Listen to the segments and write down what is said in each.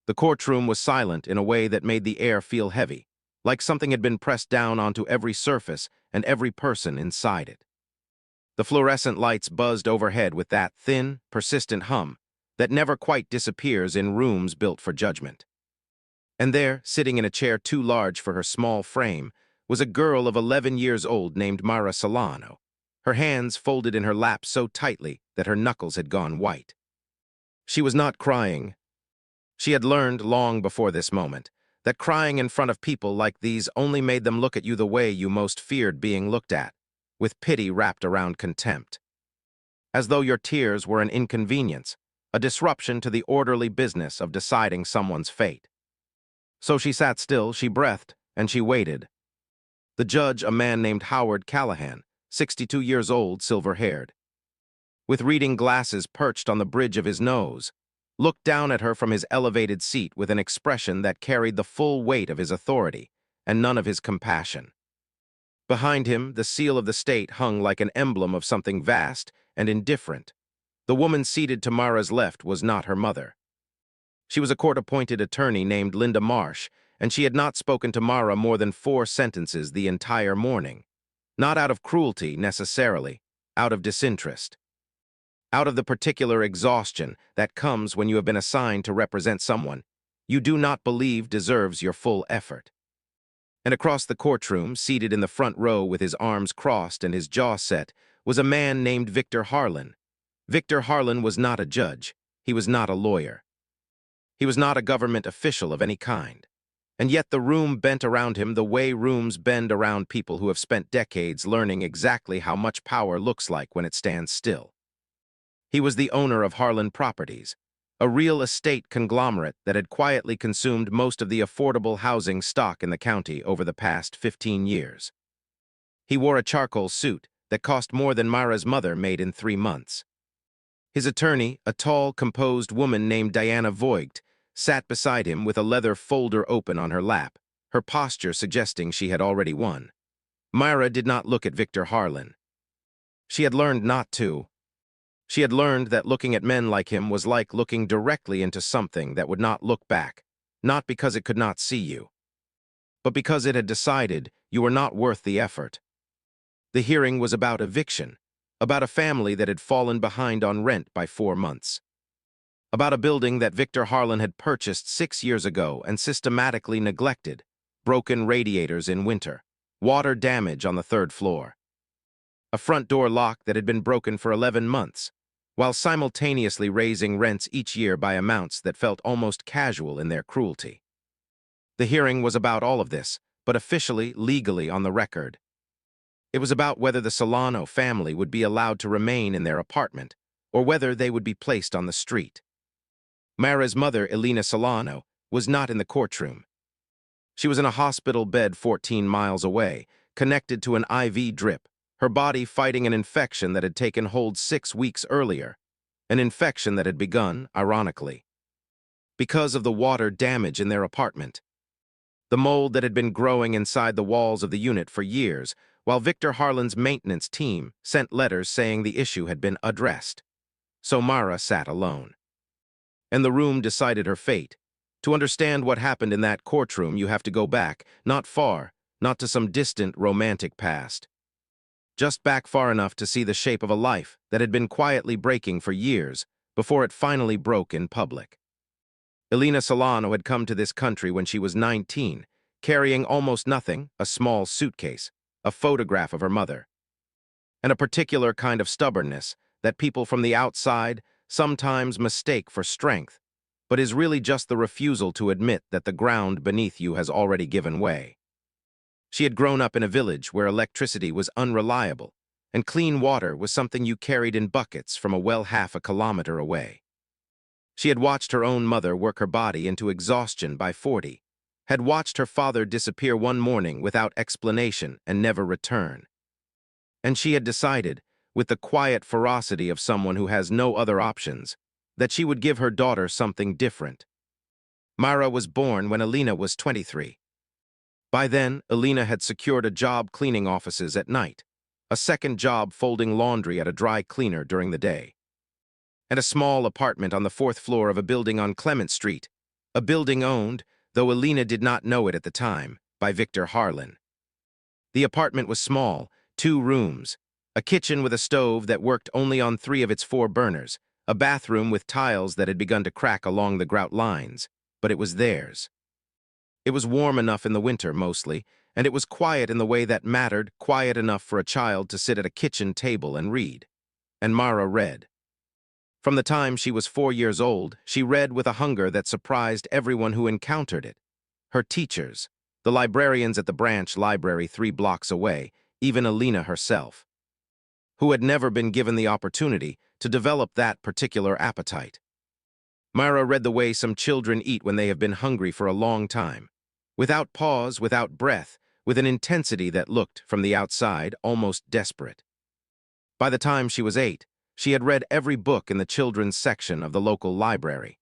The courtroom was silent in a way that made the air feel heavy, like something had been pressed down onto every surface and every person inside it. The fluorescent lights buzzed overhead with that thin, persistent hum that never quite disappears in rooms built for judgment. And there, sitting in a chair too large for her small frame, was a girl of 11 years old named Myra Solano, her hands folded in her lap so tightly that her knuckles had gone white. She was not crying. She had learned long before this moment that crying in front of people like these only made them look at you the way you most feared being looked at, with pity wrapped around contempt. As though your tears were an inconvenience, a disruption to the orderly business of deciding someone's fate. So she sat still, she breathed, and she waited. The judge, a man named Howard Callahan, 62 years old, silver-haired, with reading glasses perched on the bridge of his nose, looked down at her from his elevated seat with an expression that carried the full weight of his authority and none of his compassion. Behind him, the seal of the state hung like an emblem of something vast and indifferent. The woman seated to Mara's left was not her mother. She was a court-appointed attorney named Linda Marsh, and she had not spoken to Mara more than 4 sentences the entire morning. Not out of cruelty, necessarily, out of disinterest. Out of the particular exhaustion that comes when you have been assigned to represent someone you do not believe deserves your full effort. And across the courtroom, seated in the front row with his arms crossed and his jaw set, was a man named Victor Harlan. Victor Harlan was not a judge. He was not a lawyer. He was not a government official of any kind. And yet the room bent around him the way rooms bend around people who have spent decades learning exactly how much power looks like when it stands still. He was the owner of Harlan Properties, a real estate conglomerate that had quietly consumed most of the affordable housing stock in the county over the past 15 years. He wore a charcoal suit that cost more than Myra's mother made in 3 months. His attorney, a tall, composed woman named Diana Voigt, sat beside him with a leather folder open on her lap, her posture suggesting she had already won. Myra did not look at Victor Harlan. She had learned not to. She had learned that looking at men like him was like looking directly into something that would not look back, not because it could not see you, but because it had decided you were not worth the effort. The hearing was about eviction, about a family that had fallen behind on rent by 4 months, about a building that Victor Harlan had purchased 6 years ago and systematically neglected, broken radiators in winter, water damage on the 3rd floor, a front door lock that had been broken for 11 months, while simultaneously raising rents each year by amounts that felt almost casual in their cruelty. The hearing was about all of this, but officially, legally on the record. It was about whether the Solano family would be allowed to remain in their apartment, or whether they would be placed on the street. Myra's mother, Elena Solano, was not in the courtroom. She was in a hospital bed 14 miles away, connected to an IV drip, her body fighting an infection that had taken hold 6 weeks earlier, an infection that had begun, ironically, because of the water damage in their apartment. The mold that had been growing inside the walls of the unit for years, while Victor Harlan's maintenance team sent letters saying the issue had been addressed. So Myra sat alone. And the room decided her fate. To understand what happened in that courtroom, you have to go back, not far, not to some distant romantic past. Just back far enough to see the shape of a life that had been quietly breaking for years before it finally broke in public. Elena Solano had come to this country when she was 19, carrying almost nothing, a small suitcase, a photograph of her mother, and a particular kind of stubbornness that people from the outside sometimes mistake for strength, but is really just the refusal to admit that the ground beneath you has already given way. She had grown up in a village where electricity was unreliable, and clean water was something you carried in buckets from a well half a kilometer away. She had watched her own mother work her body into exhaustion by 40, had watched her father disappear one morning without explanation and never return. And she had decided, with the quiet ferocity of someone who has no other options, that she would give her daughter something different. Myra was born when Elena was 23. By then, Elena had secured a job cleaning offices at night, a second job folding laundry at a dry cleaner during the day, and a small apartment on the 4th floor of a building on Clement Street a building owned, though Alina did not know it at the time, by Victor Harlan. The apartment was small, 2 rooms, a kitchen with a stove that worked only on 3 of its 4 burners, a bathroom with tiles that had begun to crack along the grout lines, but it was theirs. It was warm enough in the winter, mostly, and it was quiet in the way that mattered, quiet enough for a child to sit at a kitchen table and read. And Mara read. From the time she was 4 years old, she read with a hunger that surprised everyone who encountered it. Her teachers, the librarians at the branch library 3 blocks away, even Alina herself, who had never been given the opportunity to develop that particular appetite. Myra read the way some children eat when they have been hungry for a long time, without pause, without breath, with an intensity that looked, from the outside, almost desperate. By the time she was 8, she had read every book in the children's section of the local library.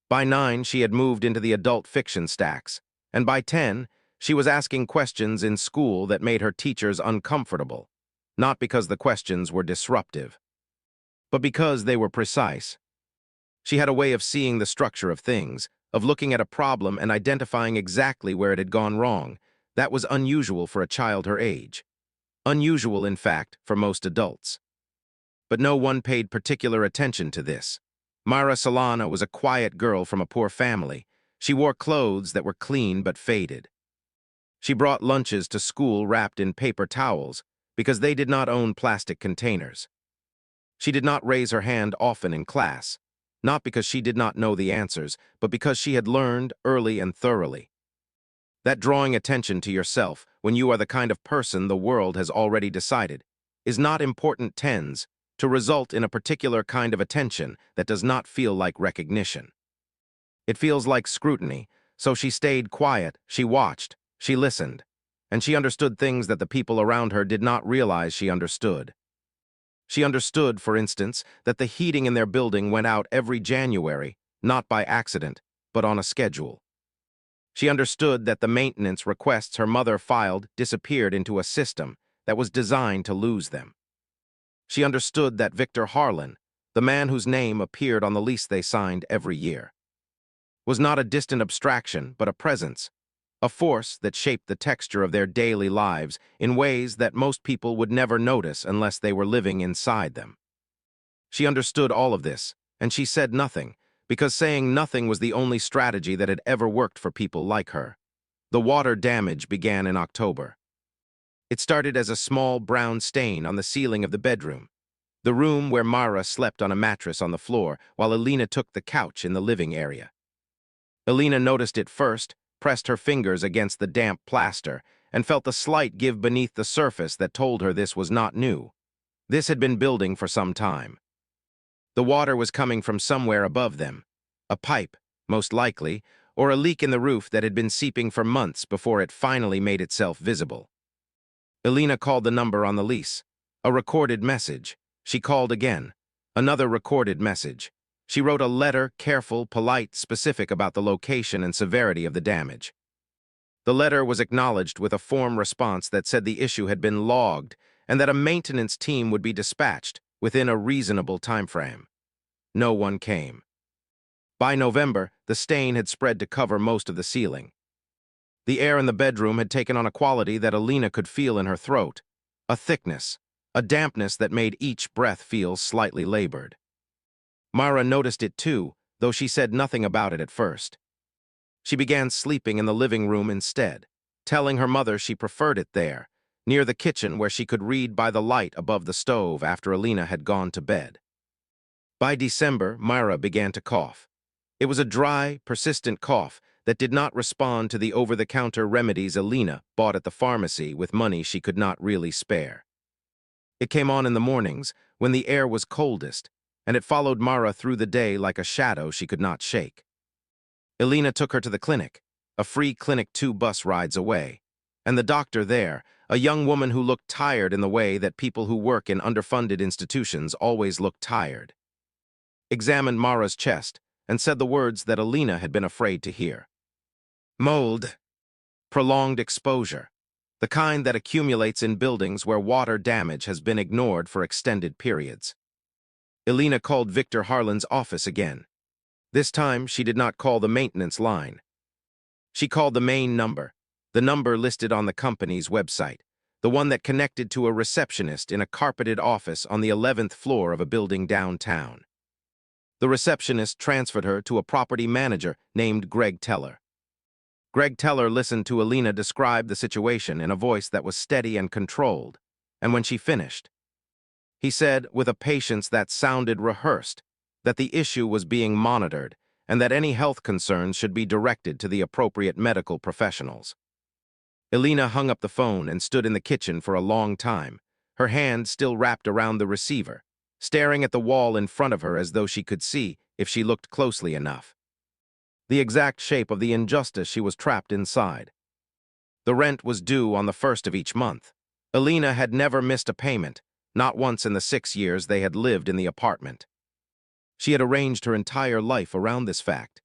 By 9, she had moved into the adult fiction stacks, and by 10, she was asking questions in school that made her teachers uncomfortable, not because the questions were disruptive, but because they were precise. She had a way of seeing the structure of things, of looking at a problem and identifying exactly where it had gone wrong. That was unusual for a child her age. Unusual, in fact, for most adults. But no one paid particular attention to this. Myra Solana was a quiet girl from a poor family. She wore clothes that were clean but faded. She brought lunches to school wrapped in paper towels because they did not own plastic containers. She did not raise her hand often in class, not because she did not know the answers, but because she had learned early and thoroughly. That drawing attention to yourself when you are the kind of person the world has already decided is not important tends to result in a particular kind of attention that does not feel like recognition. It feels like scrutiny, so she stayed quiet, she watched, she listened, and she understood things that the people around her did not realize she understood. She understood, for instance, that the heating in their building went out every January, not by accident, but on a schedule. She understood that the maintenance requests her mother filed disappeared into a system that was designed to lose them. She understood that Victor Harlan, the man whose name appeared on the lease they signed every year, was not a distant abstraction but a presence, a force that shaped the texture of their daily lives in ways that most people would never notice unless they were living inside them. She understood all of this, and she said nothing, because saying nothing was the only strategy that had ever worked for people like her. The water damage began in October. It started as a small brown stain on the ceiling of the bedroom, the room where Mara slept on a mattress on the floor while Alina took the couch in the living area. Alina noticed it first, pressed her fingers against the damp plaster, and felt the slight give beneath the surface that told her this was not new. This had been building for some time. The water was coming from somewhere above them, a pipe, most likely, or a leak in the roof that had been seeping for months before it finally made itself visible. Alina called the number on the lease. A recorded message. She called again. Another recorded message. She wrote a letter, careful, polite, specific about the location and severity of the damage. The letter was acknowledged with a form response that said the issue had been logged and that a maintenance team would be dispatched within a reasonable time frame. No one came. By November, the stain had spread to cover most of the ceiling. The air in the bedroom had taken on a quality that Alina could feel in her throat, a thickness, a dampness that made each breath feel slightly labored. Mara noticed it too, though she said nothing about it at first. She began sleeping in the living room instead, telling her mother she preferred it there, near the kitchen where she could read by the light above the stove after Alina had gone to bed. By December, Myra began to cough. It was a dry, persistent cough that did not respond to the over-the-counter remedies Alina bought at the pharmacy with money she could not really spare. It came on in the mornings, when the air was coldest, and it followed Mara through the day like a shadow she could not shake. Alina took her to the clinic, a free clinic 2 bus rides away, and the doctor there, a young woman who looked tired in the way that people who work in underfunded institutions always look tired, examined Mara's chest and said the words that Alina had been afraid to hear. Mold. Prolonged exposure. The kind that accumulates in buildings where water damage has been ignored for extended periods. Alina called Victor Harlan's office again. This time, she did not call the maintenance line. She called the main number, the number listed on the company's website, the one that connected to a receptionist in a carpeted office on the 11th floor of a building downtown. The receptionist transferred her to a property manager named Greg Teller. Greg Teller listened to Alina describe the situation in a voice that was steady and controlled, and when she finished, he said, with a patience that sounded rehearsed, that the issue was being monitored and that any health concerns should be directed to the appropriate medical professionals. Alina hung up the phone and stood in the kitchen for a long time, her hand still wrapped around the receiver, staring at the wall in front of her as though she could see, if she looked closely enough, the exact shape of the injustice she was trapped inside. The rent was due on the 1st of each month. Alina had never missed a payment, not once in the 6 years they had lived in the apartment. She had arranged her entire life around this fact,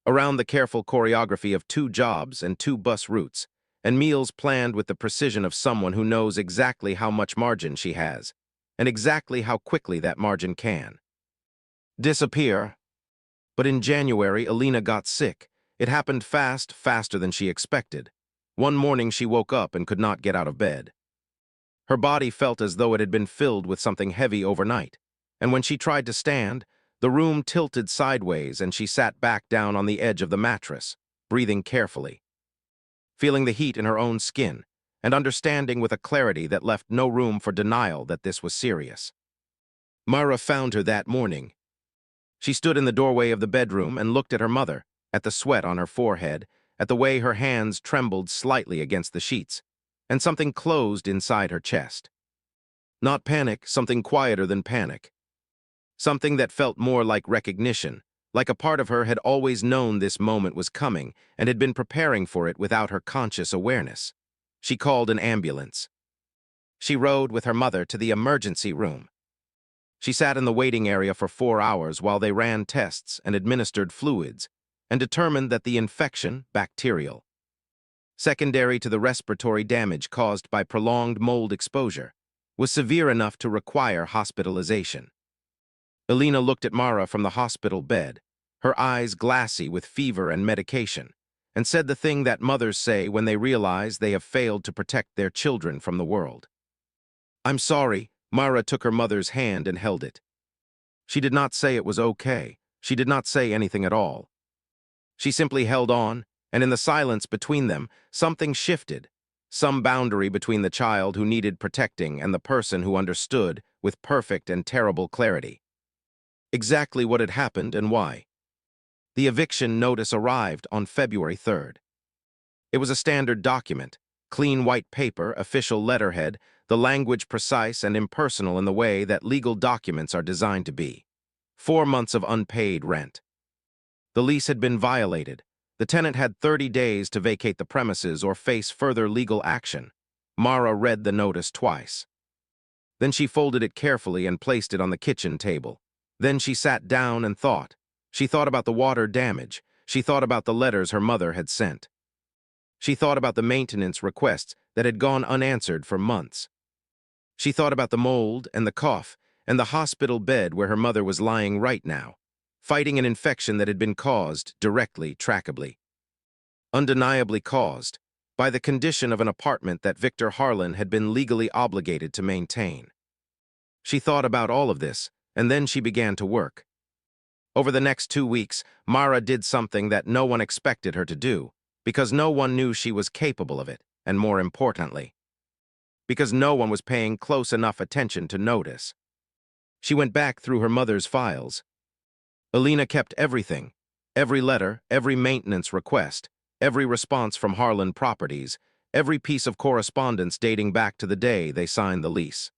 around the careful choreography of 2 jobs and 2 bus routes, and meals planned with the precision of someone who knows exactly how much margin she has, and exactly how quickly that margin can disappear. But in January, Alina got sick. It happened faster than she expected. One morning she woke up and could not get out of bed. Her body felt as though it had been filled with something heavy overnight, and when she tried to stand, the room tilted sideways and she sat back down on the edge of the mattress, breathing carefully, feeling the heat in her own skin, and understanding with a clarity that left no room for denial that this was serious. Mara found her that morning. She stood in the doorway of the bedroom and looked at her mother, at the sweat on her forehead, at the way her hands trembled slightly against the sheets, and something closed inside her chest. Not panic, something quieter than panic. Something that felt more like recognition, like a part of her had always known this moment was coming and had been preparing for it without her conscious awareness. She called an ambulance. She rode with her mother to the emergency room. She sat in the waiting area for 4 hours while they ran tests and administered fluids and determined that the infection, bacterial, secondary to the respiratory damage caused by prolonged mold exposure, was severe enough to require hospitalization. Alina looked at Mara from the hospital bed, her eyes glassy with fever and medication, and said the thing that mothers say when they realize they have failed to protect their children from the world. "I'm sorry." Mara took her mother's hand and held it. She did not say it was okay. She did not say anything at all. She simply held on, and in the silence between them, something shifted, some boundary between the child who needed protecting and the person who understood with perfect and terrible clarity exactly what had happened and why. The eviction notice arrived on February 3rd. It was a standard document, clean white paper, official letterhead, the language precise and impersonal in the way that legal documents are designed to be. 4 months of unpaid rent. The lease had been violated. The tenant had 30 days to vacate the premises or face further legal action. Mara read the notice twice. Then she folded it carefully and placed it on the kitchen table. Then she sat down and thought. She thought about the water damage. She thought about the letters her mother had sent. She thought about the maintenance requests that had gone unanswered for months. She thought about the mold and the cough and the hospital bed where her mother was lying right now, fighting an infection that had been caused directly, trackably, undeniably caused by the condition of an apartment that Victor Harlan had been legally obligated to maintain. She thought about all of this, and then she began to work. Over the next 2 weeks, Mara did something that no one expected her to do, because no one knew she was capable of it, and more importantly, because no one was paying close enough attention to notice. She went back through her mother's files. Alina kept everything, every letter, every maintenance request, every response from Harlan Properties, every piece of correspondence dating back to the day they signed the lease.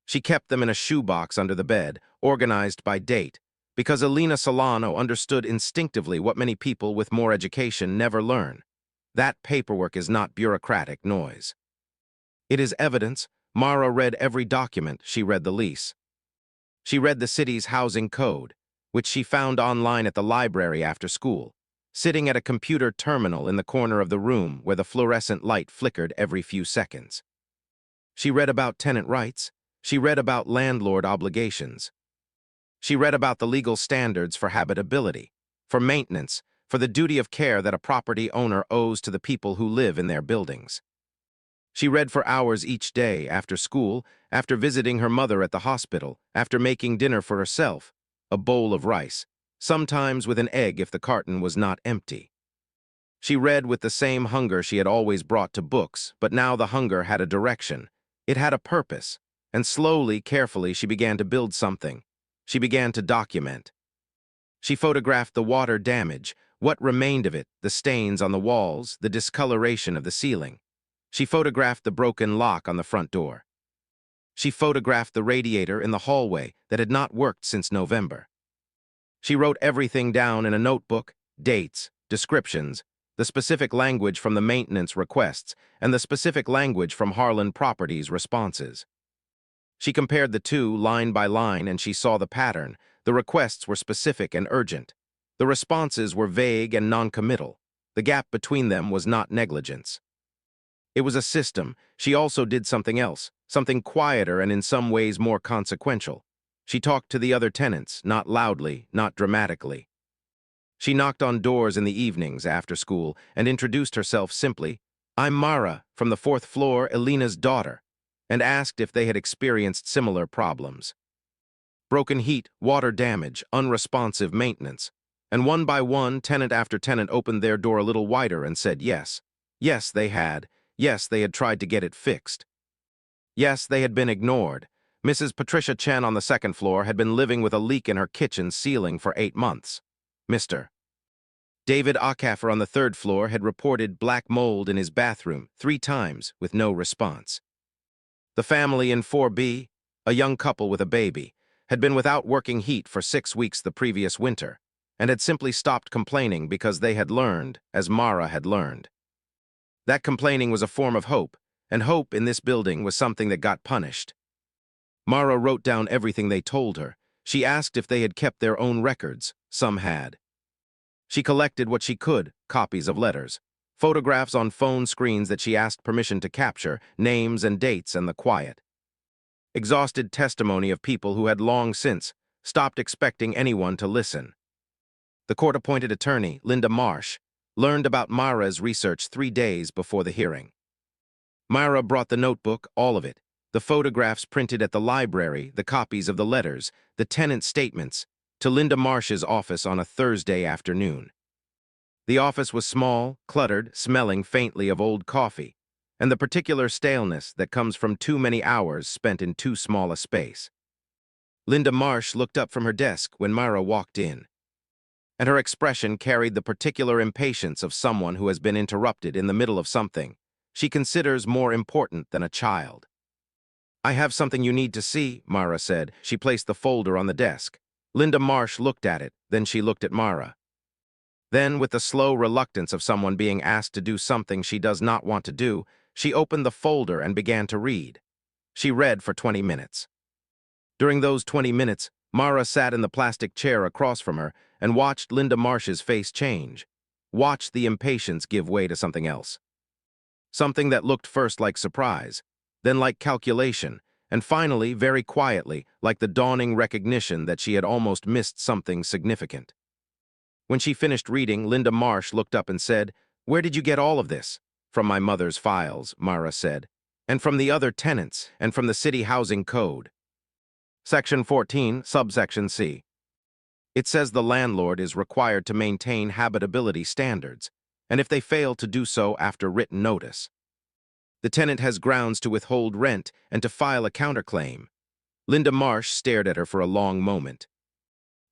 She kept them in a shoebox under the bed, organized by date, because Alina Solano understood instinctively what many people with more education never learn. That paperwork is not bureaucratic noise. It is evidence. Mara read every document. She read the lease. She read the city's housing code, which she found online at the library after school, sitting at a computer terminal in the corner of the room where the fluorescent light flickered every few seconds. She read about tenant rights. She read about landlord obligations. She read about the legal standards for habitability, for maintenance, for the duty of care that a property owner owes to the people who live in their buildings. She read for hours each day, after school, after visiting her mother at the hospital, after making dinner for herself, a bowl of rice, sometimes with an egg if the carton was not empty. She read with the same hunger she had always brought to books, but now the hunger had a direction. It had a purpose, and slowly, carefully, she began to build something. She began to document. She photographed the water damage, what remained of it, the stains on the walls, the discoloration of the ceiling. She photographed the broken lock on the front door. She photographed the radiator in the hallway that had not worked since November. She wrote everything down in a notebook, dates, descriptions, the specific language from the maintenance requests, and the specific language from Harlan Properties' responses. She compared the two line by line, and she saw the pattern. The requests were specific and urgent. The responses were vague and non-committal. The gap between them was not negligence. It was a system. She also did something else, something quieter and in some ways more consequential. She talked to the other tenants, not loudly, not dramatically. She knocked on doors in the evenings after school and introduced herself simply, "I'm Mara, from the 4th floor, Elena's daughter," and asked if they had experienced similar problems. Broken heat, water damage, unresponsive maintenance. And one by one, tenant after tenant opened their door a little wider and said yes. Yes, they had. Yes, they had tried to get it fixed. Yes, they had been ignored. Mrs. Patricia Chen on the 2nd floor had been living with a leak in her kitchen ceiling for 8 months. Mr. David Acaffer on the 3rd floor had reported black mold in his bathroom 3 times with no response. The family in 4B, a young couple with a baby, had been without working heat for 6 weeks the previous winter, and had simply stopped complaining because they had learned, as Mara had learned. That complaining was a form of hope, and hope in this building was something that got punished. Mara wrote down everything they told her. She asked if they had kept their own records. Some had. She collected what she could, copies of letters, photographs on phone screens that she asked permission to capture, names and dates and the quiet. Exhausted testimony of people who had long since stopped expecting anyone to listen. The court-appointed attorney, Linda Marsh, learned about Mara's research 3 days before the hearing. Mara brought the notebook, all of it, the photographs printed at the library, the copies of the letters, the tenant statements, to Linda Marsh's office on a Thursday afternoon. The office was small, cluttered, smelling faintly of old coffee, and the particular staleness that comes from too many hours spent in too small a space. Linda Marsh looked up from her desk when Mara walked in, and her expression carried the particular impatience of someone who has been interrupted in the middle of something she considers more important than a child. "I have something you need to see," Mara said. She placed the folder on the desk. Linda Marsh looked at it, then she looked at Mara. Then, with the slow reluctance of someone being asked to do something she does not want to do, she opened the folder and began to read. She read for 20 minutes. During those 20 minutes, Mara sat in the plastic chair across from her and watched Linda Marsh's face change, watched the impatience give way to something else. Something that looked first like surprise, then like calculation, and finally, very quietly, like the dawning recognition that she had almost missed something significant. When she finished reading, Linda Marsh looked up and said, "Where did you get all of this?" "From my mother's files," Mara said, "and from the other tenants, and from the City Housing Code. Section 14, subsection C. It says the landlord is required to maintain habitability standards, and if they fail to do so after written notice, the tenant has grounds to withhold rent and to file a counterclaim." Linda Marsh stared at her for a long moment.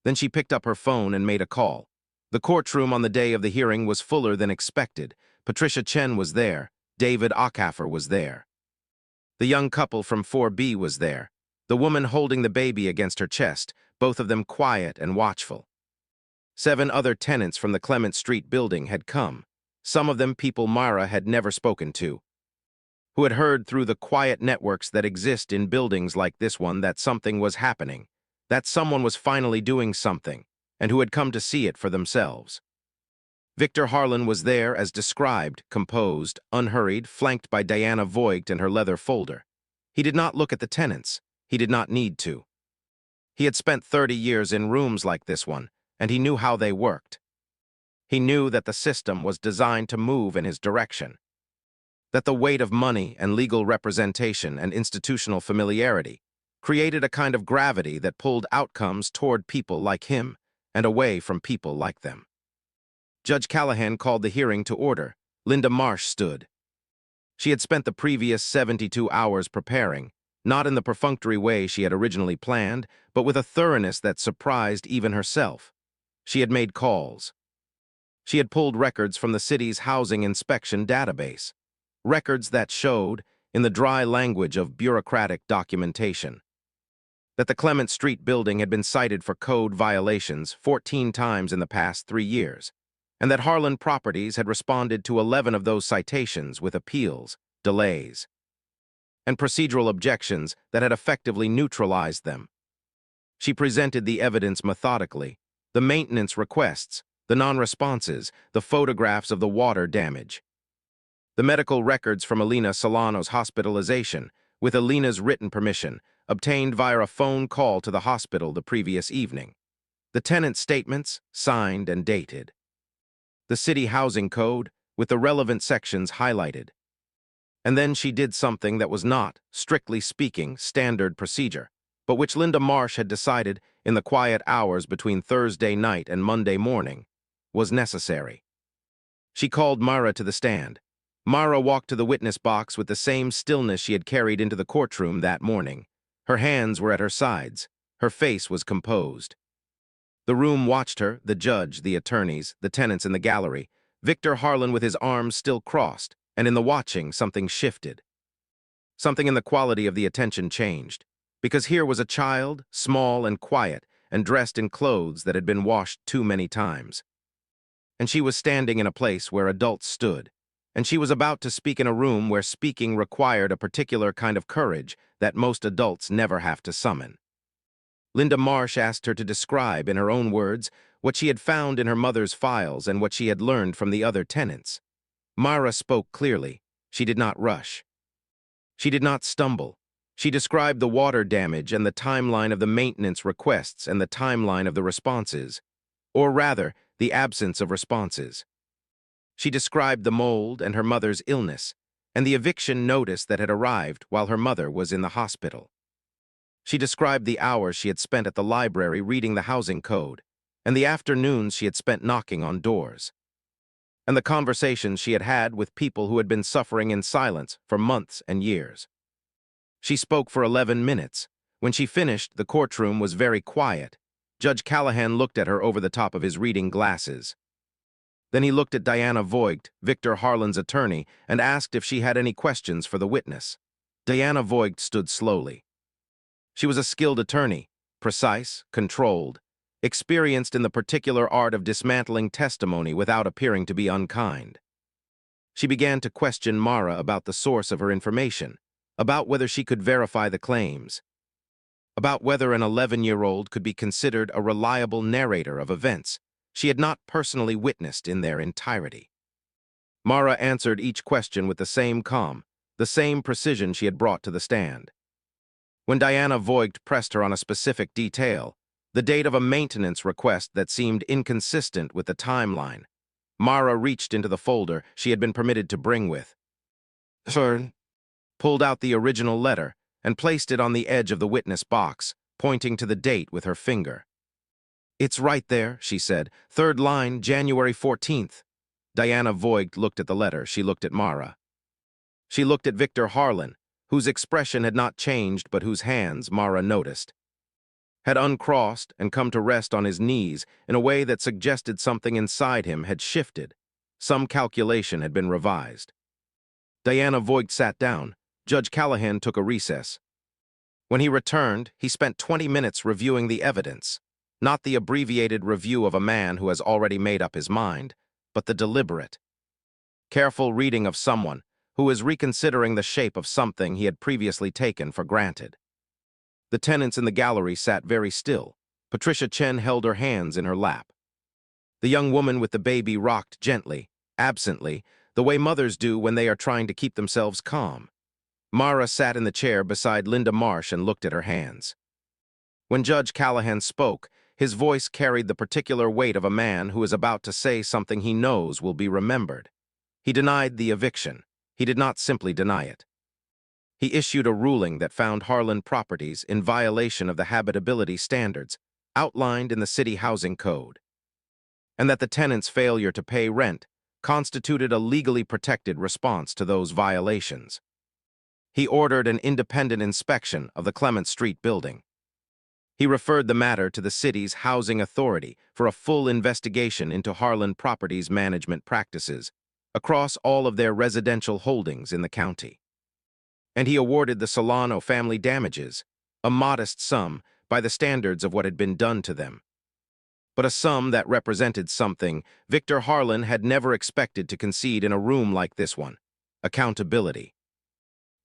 Then she picked up her phone and made a call. The courtroom on the day of the hearing was fuller than expected. Patricia Chen was there. David Acaffer was there. The young couple from 4B was there. The woman holding the baby against her chest, both of them quiet and watchful. 7 other tenants from the Clement Street building had come, some of them people Mara had never spoken to, who had heard through the quiet networks that exist in buildings like this one that something was happening, that someone was finally doing something, and who had come to see it for themselves. Victor Harlan was there as described, composed, unhurried, flanked by Diana Voigt and her leather folder. He did not look at the tenants. He did not need to. He had spent 30 years in rooms like this one, and he knew how they worked. He knew that the system was designed to move in his direction, that the weight of money and legal representation and institutional familiarity created a kind of gravity that pulled outcomes toward people like him and away from people like them. Judge Callahan called the hearing to order. Linda Marsh stood. She had spent the previous 72 hours preparing, not in the perfunctory way she had originally planned, but with a thoroughness that surprised even herself. She had made calls. She had pulled records from the city's housing inspection database, records that showed, in the dry language of bureaucratic documentation, that the Clement Street building had been cited for code violations 14 times in the past 3 years, and that Harlan Properties had responded to 11 of those citations with appeals, delays, and procedural objections that had effectively neutralized them. She presented the evidence methodically, the maintenance requests, the non-responses, the photographs of the water damage, the medical records from Elena Solano's hospitalization, with Elena's written permission, obtained via a phone call to the hospital the previous evening, the tenant statements, signed and dated, the city housing code, with the relevant sections highlighted. And then she did something that was not, strictly speaking, standard procedure, but which Linda Marsh had decided, in the quiet hours between Thursday night and Monday morning, was necessary. She called Mara to the stand. Mara walked to the witness box with the same stillness she had carried into the courtroom that morning. Her hands were at her sides. Her face was composed. The room watched her, the judge, the attorneys, the tenants in the gallery, Victor Harlan with his arms still crossed, and in the watching something shifted. Something in the quality of the attention changed, because here was a child, small and quiet, and dressed in clothes that had been washed too many times. And she was standing in a place where adults stood, and she was about to speak in a room where speaking required a particular kind of courage that most adults never have to summon. Linda Marsh asked her to describe, in her own words, what she had found in her mother's files and what she had learned from the other tenants. Mara spoke clearly. She did not rush. She did not stumble. She described the water damage and the timeline of the maintenance requests and the timeline of the responses, or rather, the absence of responses. She described the mold and her mother's illness, and the eviction notice that had arrived while her mother was in the hospital. She described the hours she had spent at the library reading the housing code, and the afternoons she had spent knocking on doors, and the conversations she had had with people who had been suffering in silence for months and years. She spoke for 11 minutes. When she finished, the courtroom was very quiet. Judge Callahan looked at her over the top of his reading glasses. Then he looked at Diana Voigt, Victor Harlan's attorney, and asked if she had any questions for the witness. Diana Voigt stood slowly. She was a skilled attorney, precise, controlled, experienced in the particular art of dismantling testimony without appearing to be unkind. She began to question Mara about the source of her information, about whether she could verify the claims, about whether an 11-year-old could be considered a reliable narrator of events she had not personally witnessed in their entirety. Mara answered each question with the same calm, the same precision she had brought to the stand. When Diana Voigt pressed her on a specific detail, the date of a maintenance request that seemed inconsistent with the timeline, Mara reached into the folder she had been permitted to bring with her, pulled out the original letter, and placed it on the edge of the witness box, pointing to the date with her finger. "It's right there," she said. "Third line, January 14th. Diana Voigt looked at the letter. She looked at Mara. She looked at Victor Harlan, whose expression had not changed but whose hands, Mara noticed, had uncrossed and come to rest on his knees in a way that suggested something inside him had shifted. Some calculation had been revised. Diana Voigt sat down. Judge Callahan took a recess. When he returned, he spent 20 minutes reviewing the evidence, not the abbreviated review of a man who has already made up his mind, but the deliberate, careful reading of someone who is reconsidering the shape of something he had previously taken for granted. The tenants in the gallery sat very still. Patricia Chen held her hands in her lap. The young woman with the baby rocked gently, absently, the way mothers do when they are trying to keep themselves calm. Mara sat in the chair beside Linda Marsh and looked at her hands. When Judge Callahan spoke, his voice carried the particular weight of a man who is about to say something he knows will be remembered. He denied the eviction. He did not simply deny it. He issued a ruling that found Harlan Properties in violation of the habitability standards outlined in the City Housing Code, and that the tenant's failure to pay rent constituted a legally protected response to those violations. He ordered an independent inspection of the Clement Street building. He referred the matter to the city's housing authority for a full investigation into Harlan Properties management practices across all of their residential holdings in the county. And he awarded the Solano family damages, a modest sum by the standards of what had been done to them, but a sum that represented something Victor Harlan had never expected to concede in a room like this one: accountability.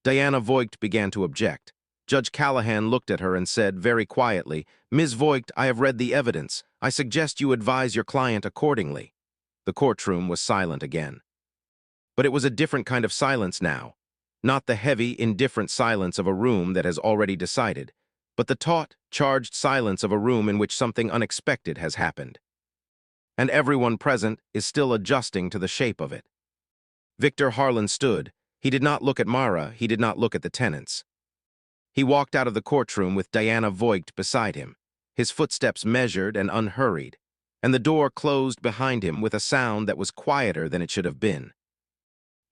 Diana Voigt began to object. Judge Callahan looked at her and said very quietly, "Ms. Voigt, I have read the evidence. I suggest you advise your client accordingly." The courtroom was silent again. But it was a different kind of silence now. Not the heavy, indifferent silence of a room that has already decided, but the taut, charged silence of a room in which something unexpected has happened. And everyone present is still adjusting to the shape of it. Victor Harlan stood. He did not look at Mara, he did not look at the tenants. He walked out of the courtroom with Diana Voigt beside him, his footsteps measured and unhurried, and the door closed behind him with a sound that was quieter than it should have been,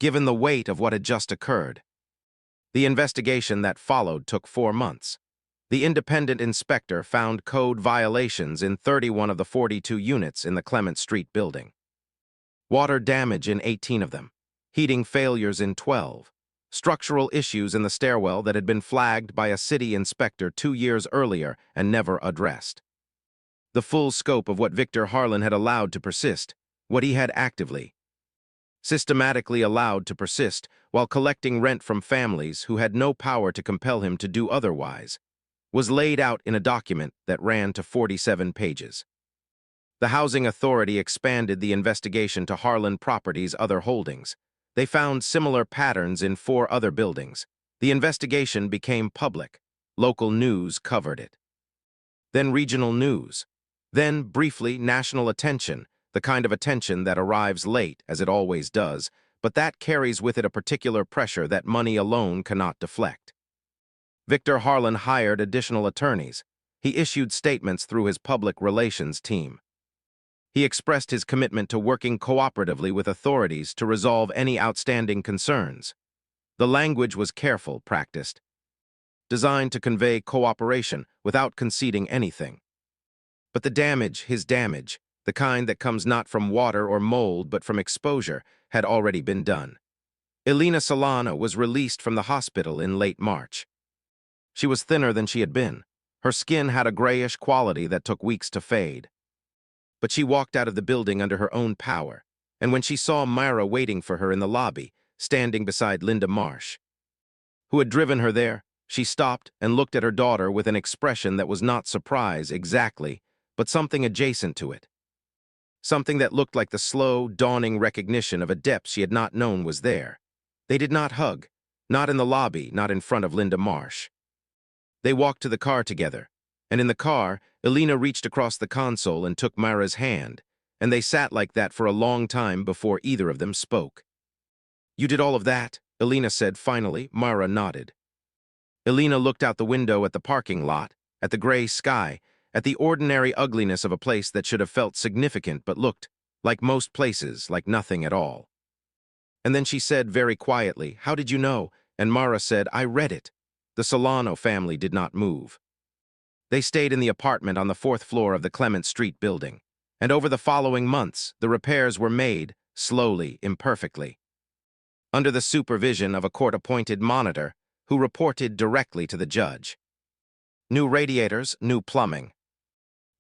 given the weight of what had just occurred. The investigation that followed took 4 months. The independent inspector found code violations in 31 of the 42 units in the Clement Street building. Water damage in 18 of them, heating failures in 12, structural issues in the stairwell that had been flagged by a city inspector 2 years earlier and never addressed. The full scope of what Victor Harlan had allowed to persist, what he had actively, systematically allowed to persist while collecting rent from families who had no power to compel him to do otherwise, was laid out in a document that ran to 47 pages. The Housing Authority expanded the investigation to Harlan Properties' other holdings. They found similar patterns in 4 other buildings. The investigation became public. Local news covered it. Then regional news. Then, briefly, national attention, the kind of attention that arrives late, as it always does, but that carries with it a particular pressure that money alone cannot deflect. Victor Harlan hired additional attorneys. He issued statements through his public relations team. He expressed his commitment to working cooperatively with authorities to resolve any outstanding concerns. The language was careful, practiced, designed to convey cooperation without conceding anything. But the damage, his damage, the kind that comes not from water or mold but from exposure, had already been done. Elena Solano was released from the hospital in late March. She was thinner than she had been. Her skin had a grayish quality that took weeks to fade. But she walked out of the building under her own power, and when she saw Myra waiting for her in the lobby, standing beside Linda Marsh, who had driven her there, she stopped and looked at her daughter with an expression that was not surprise exactly, but something adjacent to it. Something that looked like the slow, dawning recognition of a depth she had not known was there. They did not hug, not in the lobby, not in front of Linda Marsh. They walked to the car together, and in the car, Elena reached across the console and took Myra's hand, and they sat like that for a long time before either of them spoke. "You did all of that?" Elena said finally. Myra nodded. Elena looked out the window at the parking lot, at the gray sky, at the ordinary ugliness of a place that should have felt significant but looked, like most places, like nothing at all. And then she said very quietly, "How did you know?" And Myra said, "I read it." The Solano family did not move. They stayed in the apartment on the 4th floor of the Clement Street building, and over the following months, the repairs were made, slowly, imperfectly, under the supervision of a court-appointed monitor who reported directly to the judge. New radiators, new plumbing.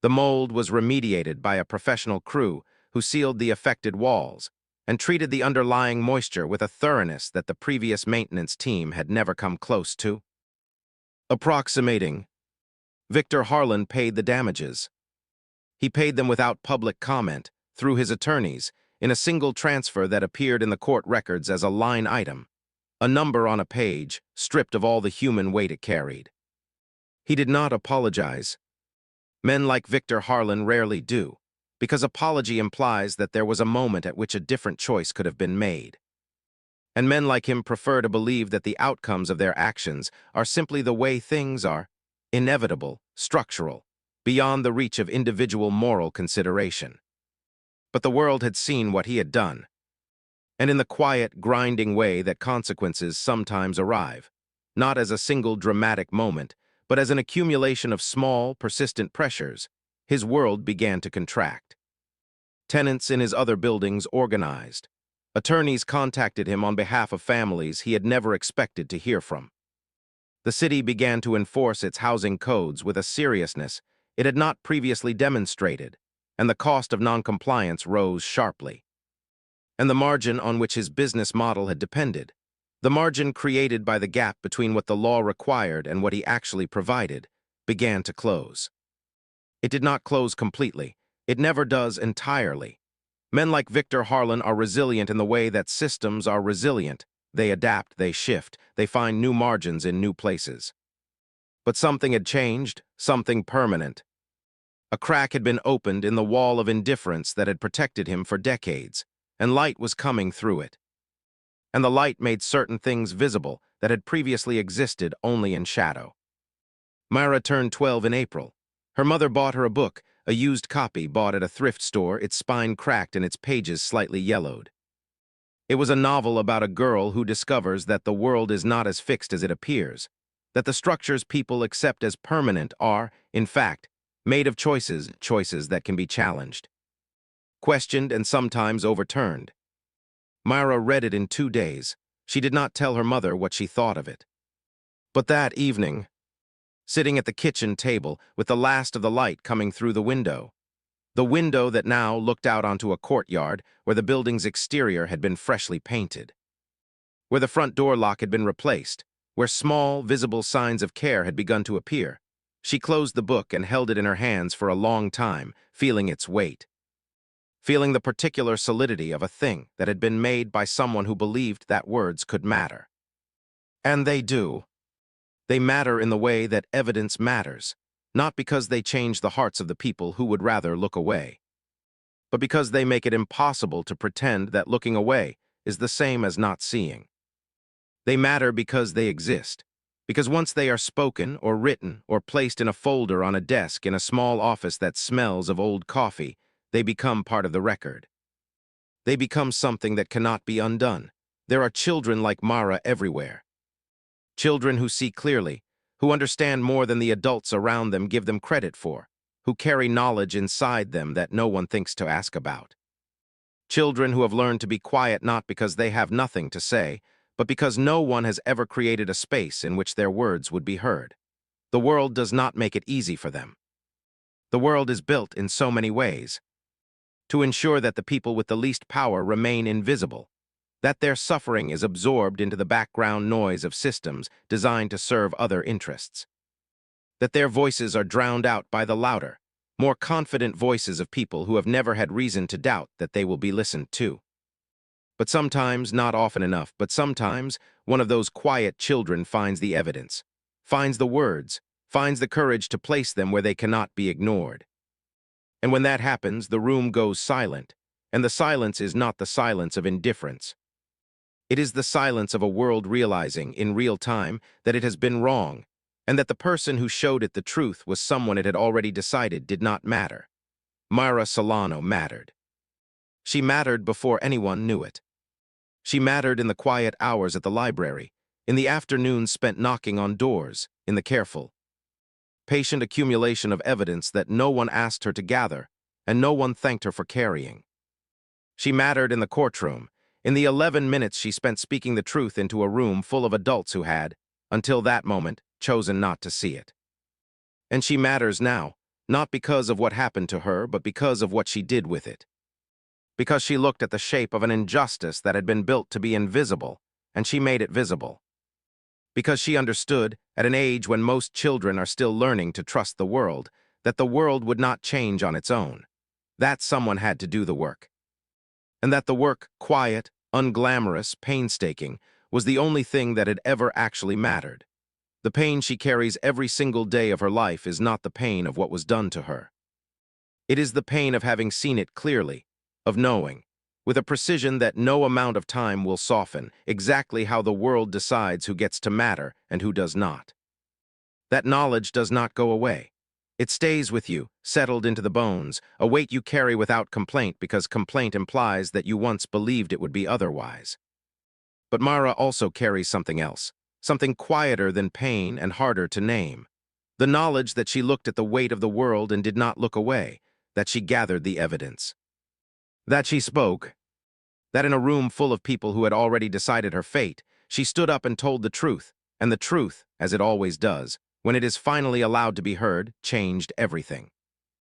The mold was remediated by a professional crew who sealed the affected walls and treated the underlying moisture with a thoroughness that the previous maintenance team had never come close to. Approximating, Victor Harlan paid the damages. He paid them without public comment, through his attorneys, in a single transfer that appeared in the court records as a line item, a number on a page, stripped of all the human weight it carried. He did not apologize. Men like Victor Harlan rarely do, because apology implies that there was a moment at which a different choice could have been made. And men like him prefer to believe that the outcomes of their actions are simply the way things are, inevitable, structural, beyond the reach of individual moral consideration. But the world had seen what he had done, and in the quiet, grinding way that consequences sometimes arrive, not as a single dramatic moment, but as an accumulation of small, persistent pressures, his world began to contract. Tenants in his other buildings organized. Attorneys contacted him on behalf of families he had never expected to hear from. The city began to enforce its housing codes with a seriousness it had not previously demonstrated, and the cost of noncompliance rose sharply. And the margin on which his business model had depended, the margin created by the gap between what the law required and what he actually provided, began to close. It did not close completely. It never does entirely. Men like Victor Harlan are resilient in the way that systems are resilient. They adapt, they shift, they find new margins in new places. But something had changed, something permanent. A crack had been opened in the wall of indifference that had protected him for decades, and light was coming through it. And the light made certain things visible that had previously existed only in shadow. Myra turned 12 in April. Her mother bought her a book, a used copy bought at a thrift store, its spine cracked and its pages slightly yellowed. It was a novel about a girl who discovers that the world is not as fixed as it appears, that the structures people accept as permanent are, in fact, made of choices that can be challenged, questioned, and sometimes overturned. Myra read it in 2 days. She did not tell her mother what she thought of it. But that evening, sitting at the kitchen table with the last of the light coming through the window that now looked out onto a courtyard where the building's exterior had been freshly painted, where the front door lock had been replaced, where small, visible signs of care had begun to appear, she closed the book and held it in her hands for a long time, feeling its weight, feeling the particular solidity of a thing that had been made by someone who believed that words could matter. And they do. They matter in the way that evidence matters, not because they change the hearts of the people who would rather look away, but because they make it impossible to pretend that looking away is the same as not seeing. They matter because they exist, because once they are spoken or written or placed in a folder on a desk in a small office that smells of old coffee, they become part of the record. They become something that cannot be undone. There are children like Mara everywhere. Children who see clearly, who understand more than the adults around them give them credit for, who carry knowledge inside them that no one thinks to ask about. Children who have learned to be quiet not because they have nothing to say, but because no one has ever created a space in which their words would be heard. The world does not make it easy for them. The world is built in so many ways to ensure that the people with the least power remain invisible, that their suffering is absorbed into the background noise of systems designed to serve other interests, that their voices are drowned out by the louder, more confident voices of people who have never had reason to doubt that they will be listened to. But sometimes, not often enough, but sometimes, one of those quiet children finds the evidence, finds the words, finds the courage to place them where they cannot be ignored. And when that happens, the room goes silent, and the silence is not the silence of indifference. It is the silence of a world realizing, in real time, that it has been wrong, and that the person who showed it the truth was someone it had already decided did not matter. Myra Solano mattered. She mattered before anyone knew it. She mattered in the quiet hours at the library, in the afternoons spent knocking on doors, in the careful, patient accumulation of evidence that no one asked her to gather, and no one thanked her for carrying. She mattered in the courtroom, in the 11 minutes she spent speaking the truth into a room full of adults who had, until that moment, chosen not to see it. And she matters now, not because of what happened to her, but because of what she did with it. Because she looked at the shape of an injustice that had been built to be invisible, and she made it visible. Because she understood, at an age when most children are still learning to trust the world, that the world would not change on its own, that someone had to do the work. And that the work, quiet, unglamorous, painstaking, was the only thing that had ever actually mattered. The pain she carries every single day of her life is not the pain of what was done to her. It is the pain of having seen it clearly, of knowing, with a precision that no amount of time will soften, exactly how the world decides who gets to matter and who does not. That knowledge does not go away. It stays with you, settled into the bones, a weight you carry without complaint because complaint implies that you once believed it would be otherwise. But Mara also carries something else, something quieter than pain and harder to name. The knowledge that she looked at the weight of the world and did not look away, that she gathered the evidence. That she spoke, that in a room full of people who had already decided her fate, she stood up and told the truth, and the truth, as it always does, when it is finally allowed to be heard, changed everything.